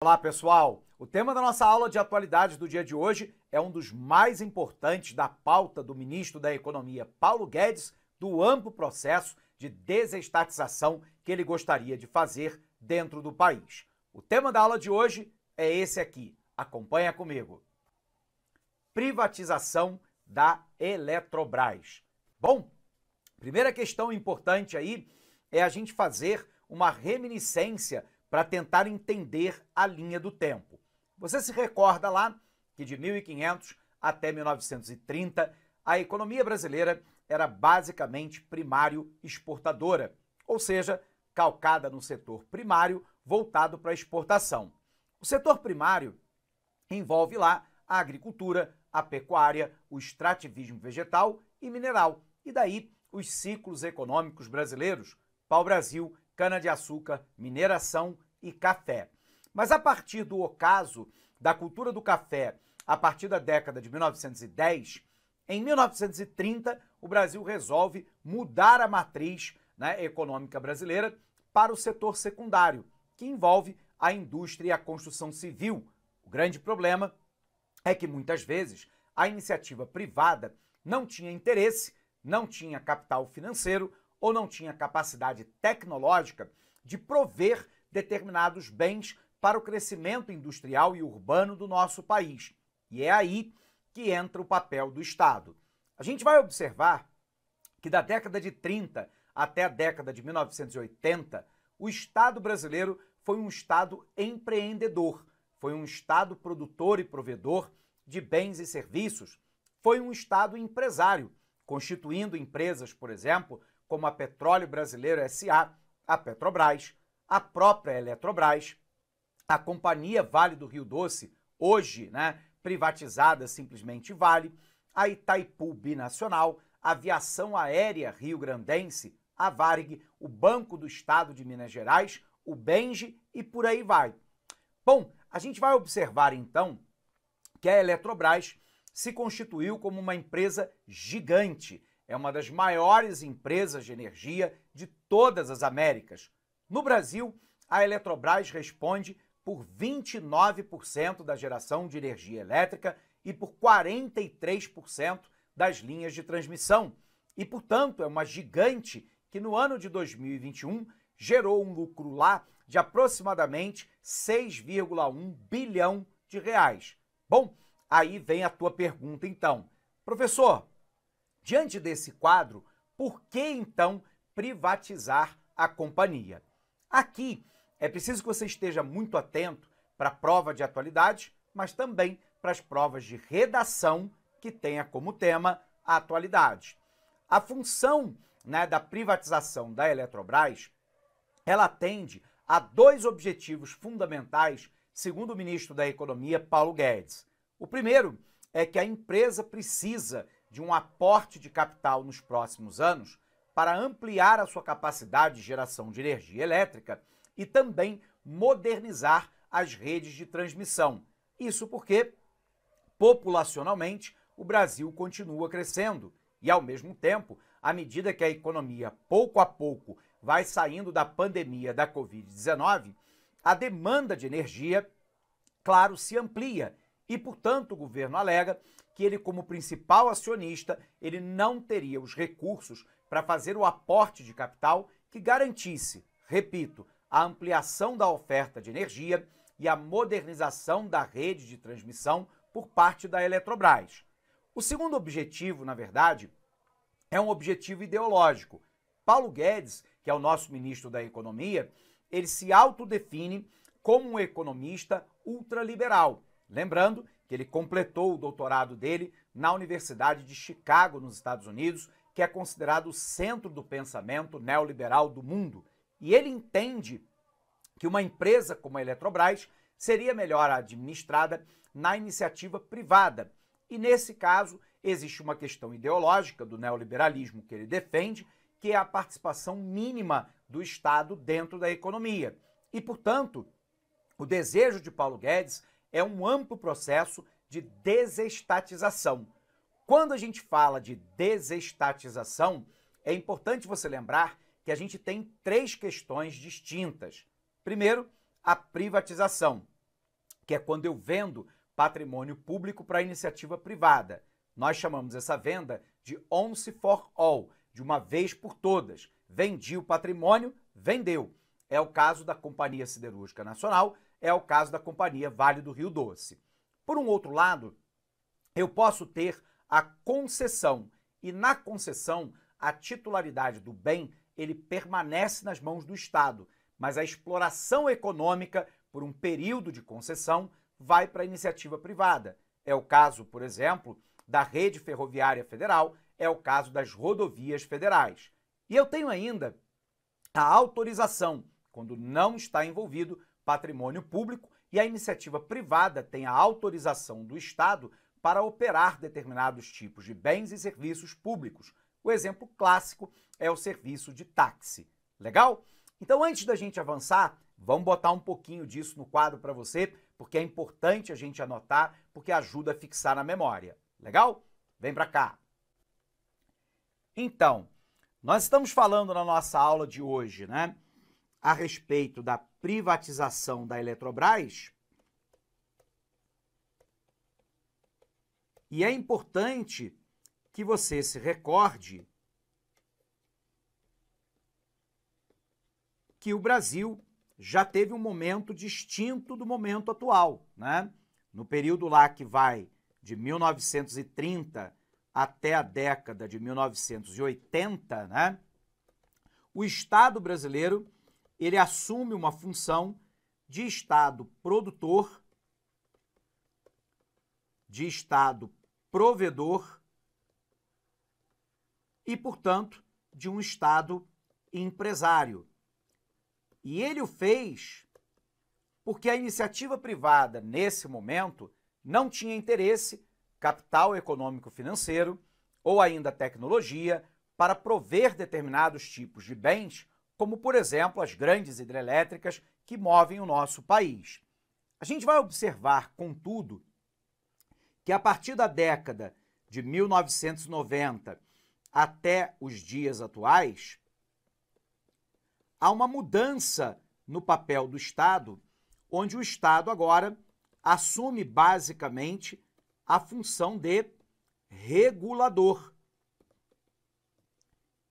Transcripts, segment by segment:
Olá, pessoal! O tema da nossa aula de atualidades do dia de hoje é um dos mais importantes da pauta do ministro da Economia, Paulo Guedes, do amplo processo de desestatização que ele gostaria de fazer dentro do país. O tema da aula de hoje é esse aqui. Acompanha comigo. Privatização da Eletrobras. Bom, primeira questão importante aí é a gente fazer uma reminiscência para tentar entender a linha do tempo. Você se recorda lá que de 1500 até 1930, a economia brasileira era basicamente primário exportadora, ou seja, calcada no setor primário voltado para a exportação. O setor primário envolve lá a agricultura, a pecuária, o extrativismo vegetal e mineral, e daí os ciclos econômicos brasileiros, pau-brasil, cana-de-açúcar, mineração e café. Mas a partir do ocaso da cultura do café, a partir da década de 1910, em 1930, o Brasil resolve mudar a matriz econômica brasileira para o setor secundário, que envolve a indústria e a construção civil. O grande problema é que muitas vezes a iniciativa privada não tinha interesse, não tinha capital financeiro ou não tinha capacidade tecnológica de prover determinados bens para o crescimento industrial e urbano do nosso país. E é aí que entra o papel do Estado. A gente vai observar que da década de 30 até a década de 1980, o Estado brasileiro foi um Estado empreendedor, foi um Estado produtor e provedor de bens e serviços, foi um Estado empresário, constituindo empresas, por exemplo, como a Petróleo Brasileiro S.A., a Petrobras, a própria Eletrobras, a Companhia Vale do Rio Doce, hoje privatizada simplesmente Vale, a Itaipu Binacional, a Aviação Aérea Rio-Grandense, a Varig, o Banco do Estado de Minas Gerais, o Benge e por aí vai. Bom, a gente vai observar então que a Eletrobras se constituiu como uma empresa gigante. É uma das maiores empresas de energia de todas as Américas. No Brasil, a Eletrobras responde por 29% da geração de energia elétrica e por 43% das linhas de transmissão. E, portanto, é uma gigante que no ano de 2021 gerou um lucro lá de aproximadamente 6,1 bilhão de reais. Bom, aí vem a tua pergunta então. Professor, diante desse quadro, por que então privatizar a companhia? Aqui é preciso que você esteja muito atento para a prova de atualidade, mas também para as provas de redação que tenha como tema a atualidade. A função da privatização da Eletrobras, ela atende a dois objetivos fundamentais, segundo o ministro da Economia, Paulo Guedes. O primeiro é que a empresa precisa de um aporte de capital nos próximos anos para ampliar a sua capacidade de geração de energia elétrica e também modernizar as redes de transmissão. Isso porque, populacionalmente, o Brasil continua crescendo e, ao mesmo tempo, à medida que a economia, pouco a pouco, vai saindo da pandemia da Covid-19, a demanda de energia, claro, se amplia e, portanto, o governo alega que ele, como principal acionista, ele não teria os recursos para fazer o aporte de capital que garantisse, repito, a ampliação da oferta de energia e a modernização da rede de transmissão por parte da Eletrobras. O segundo objetivo, na verdade, é um objetivo ideológico. Paulo Guedes, que é o nosso ministro da Economia, ele se autodefine como um economista ultraliberal. Lembrando que ele completou o doutorado dele na Universidade de Chicago, nos Estados Unidos, que é considerado o centro do pensamento neoliberal do mundo. E ele entende que uma empresa como a Eletrobras seria melhor administrada na iniciativa privada. E, nesse caso, existe uma questão ideológica do neoliberalismo que ele defende, que é a participação mínima do Estado dentro da economia. E, portanto, o desejo de Paulo Guedes é um amplo processo de desestatização. Quando a gente fala de desestatização, é importante você lembrar que a gente tem três questões distintas. Primeiro, a privatização. que é quando eu vendo patrimônio público para iniciativa privada. Nós chamamos essa venda de once for all, de uma vez por todas. Vendi o patrimônio, vendeu. É o caso da Companhia Siderúrgica Nacional, é o caso da Companhia Vale do Rio Doce. Por um outro lado, eu posso ter a concessão, e na concessão, a titularidade do bem, ele permanece nas mãos do Estado, mas a exploração econômica, por um período de concessão, vai para a iniciativa privada. É o caso, por exemplo, da Rede Ferroviária Federal, é o caso das rodovias federais. E eu tenho ainda a autorização, quando não está envolvido patrimônio público, e a iniciativa privada tem a autorização do Estado para operar determinados tipos de bens e serviços públicos. O exemplo clássico é o serviço de táxi. Legal? Então, antes da gente avançar, vamos botar um pouquinho disso no quadro para você, porque é importante a gente anotar, porque ajuda a fixar na memória. Legal? Vem para cá. Então, nós estamos falando na nossa aula de hoje, né, a respeito da privatização da Eletrobras. E é importante que você se recorde que o Brasil já teve um momento distinto do momento atual, né? No período lá que vai de 1930 até a década de 1980, né? O Estado brasileiro, ele assume uma função de Estado produtor, de Estado provedor e, portanto, de um Estado empresário. E ele o fez porque a iniciativa privada, nesse momento, não tinha interesse, capital econômico-financeiro ou ainda tecnologia para prover determinados tipos de bens, como, por exemplo, as grandes hidrelétricas que movem o nosso país. A gente vai observar, contudo, que a partir da década de 1990 até os dias atuais, há uma mudança no papel do Estado, onde o Estado agora assume basicamente a função de regulador.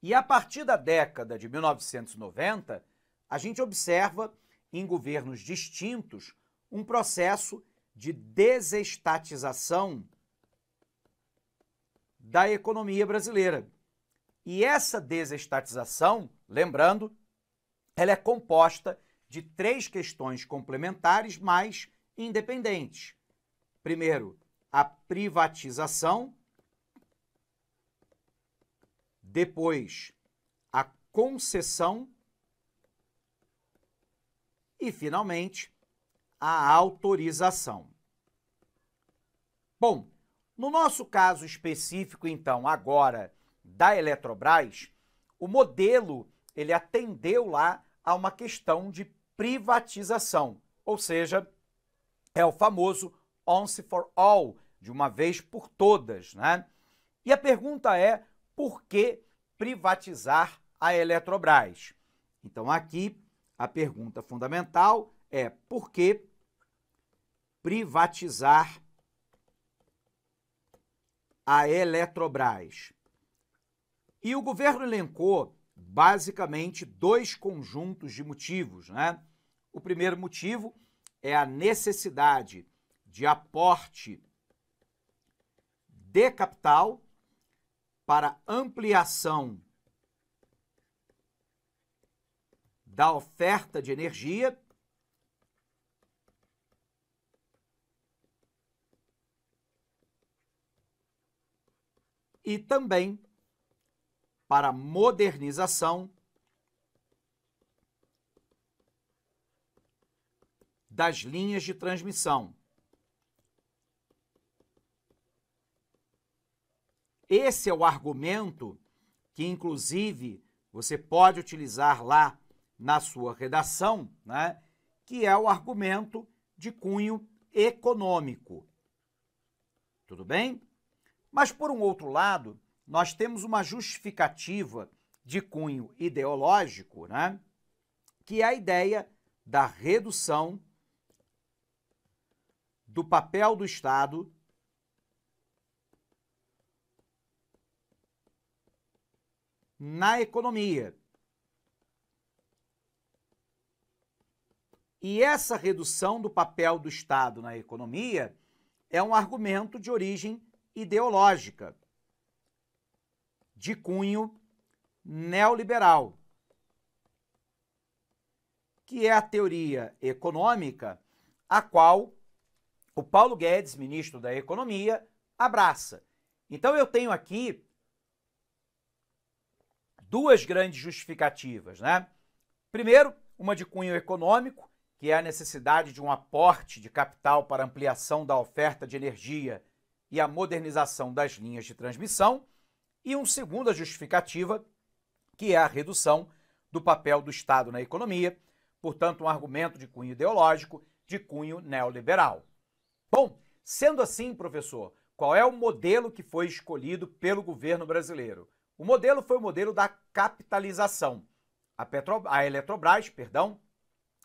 E a partir da década de 1990, a gente observa em governos distintos um processo de desestatização da economia brasileira. E essa desestatização, lembrando, ela é composta de 3 questões complementares, mas independentes. Primeiro, a privatização, depois, a concessão e, finalmente, a autorização. Bom, no nosso caso específico, então, agora, da Eletrobras, o modelo, ele atendeu lá a uma questão de privatização, ou seja, é o famoso once for all, de uma vez por todas, né? E a pergunta é, por que privatizar a Eletrobras? Então, aqui, a pergunta fundamental é, por que privatizar a Eletrobras? E o governo elencou basicamente 2 conjuntos de motivos, né? O primeiro motivo é a necessidade de aporte de capital para ampliação da oferta de energia e também para modernização das linhas de transmissão. Esse é o argumento que, inclusive, você pode utilizar lá na sua redação, né? Que é o argumento de cunho econômico. Tudo bem? Mas, por um outro lado, nós temos uma justificativa de cunho ideológico, né? Que é a ideia da redução do papel do Estado na economia. E essa redução do papel do Estado na economia é um argumento de origem ideológica, de cunho neoliberal, que é a teoria econômica a qual o Paulo Guedes, ministro da Economia, abraça. Então eu tenho aqui duas grandes justificativas, né? Primeiro, uma de cunho econômico, que é a necessidade de um aporte de capital para ampliação da oferta de energia e a modernização das linhas de transmissão, e uma segunda justificativa, que é a redução do papel do Estado na economia, portanto, um argumento de cunho ideológico, de cunho neoliberal. Bom, sendo assim, professor, qual é o modelo que foi escolhido pelo governo brasileiro? O modelo foi o modelo da capitalização. A Eletrobras,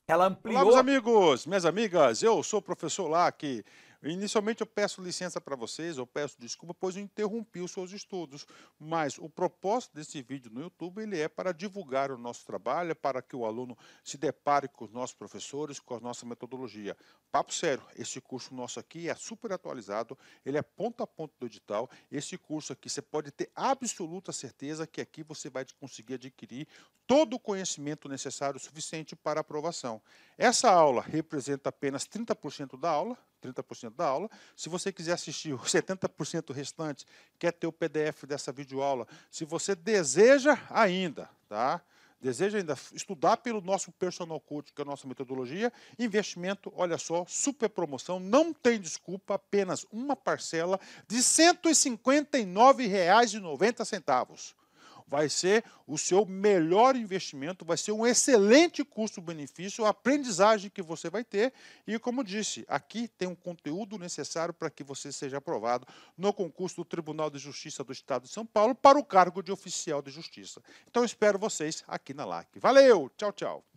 ela ampliou... Olá, meus amigos, minhas amigas, eu sou o professor Lac. Inicialmente eu peço licença para vocês, eu peço desculpa, pois eu interrompi os seus estudos, mas o propósito desse vídeo no YouTube ele é para divulgar o nosso trabalho, para que o aluno se depare com os nossos professores, com a nossa metodologia. Papo sério, esse curso nosso aqui é super atualizado, ele é ponto a ponto do edital, esse curso aqui você pode ter absoluta certeza que aqui você vai conseguir adquirir todo o conhecimento necessário suficiente para aprovação. Essa aula representa apenas 30% da aula, Se você quiser assistir os 70% restante, quer ter o PDF dessa videoaula, se você deseja ainda, estudar pelo nosso Personal Coach, que é a nossa metodologia, investimento, olha só, super promoção, não tem desculpa, apenas uma parcela de R$ 159,90. Vai ser o seu melhor investimento, vai ser um excelente custo-benefício, a aprendizagem que você vai ter. E, como disse, aqui tem um conteúdo necessário para que você seja aprovado no concurso do Tribunal de Justiça do Estado de São Paulo para o cargo de oficial de justiça. Então, eu espero vocês aqui na LAC. Valeu! Tchau, tchau!